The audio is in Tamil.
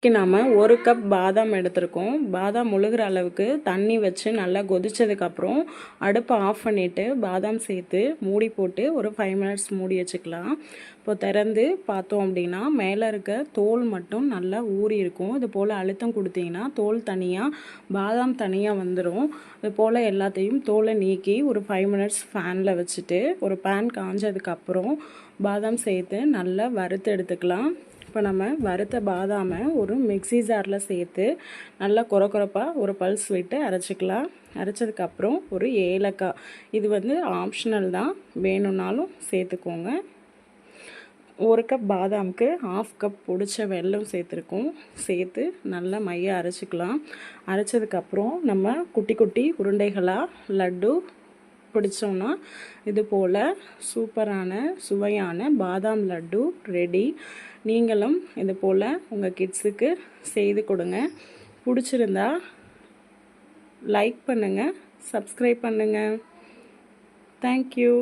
நாம் 1 கப் பாதாம் எடுத்திருக்கோம். பாதாம் முழுகிற அளவுக்கு தண்ணி வச்சு நல்லா கொதிச்சதுக்கப்புறம் அடுப்பை ஆஃப் பண்ணிவிட்டு பாதாம் சேர்த்து மூடி போட்டு ஒரு 5 மினிட்ஸ் மூடி வச்சுக்கலாம். இப்போ திறந்து பார்த்தோம் அப்படின்னா மேலே இருக்க தோல் மட்டும் நல்லா ஊறி இருக்கும். இது போல் அழுத்தம் கொடுத்தீங்கன்னா தோல் தனியாக பாதாம் தனியாக வந்துடும். இது போல் எல்லாத்தையும் தோலை நீக்கி ஒரு 5 மினிட்ஸ் ஃபேனில் வச்சுட்டு ஒரு பேன் காஞ்சதுக்கப்புறம் பாதாம் சேர்த்து நல்லா வறுத்து எடுத்துக்கலாம். இப்போ நம்ம வறுத்த பாதாமை ஒரு மிக்ஸி ஜாரில் சேர்த்து நல்லா கொரப்பாக ஒரு பல்ஸ் விட்டு அரைச்சிக்கலாம். அரைச்சதுக்கப்புறம் ஒரு ஏலக்காய், இது ஆப்ஷனல் தான், வேணும்னாலும் சேர்த்துக்கோங்க. 1 கப் பாதாமுக்கு 1/2 கப் பொடிச்ச வெல்லம் சேர்த்துருக்கோம். சேர்த்து நல்லா மைய அரைச்சிக்கலாம். அரைச்சதுக்கப்புறம் நம்ம குட்டி குட்டி உருண்டைகளாக லட்டு பிடிச்சோன்னா இது போல் சூப்பரான சுவையான பாதாம் லட்டு ரெடி. நீங்களும் இது போல் உங்கள் கிட்ஸுக்கு செய்து கொடுங்க. பிடிச்சிருந்தா லைக் பண்ணுங்கள், சப்ஸ்கிரைப் பண்ணுங்கள். தேங்க்யூ.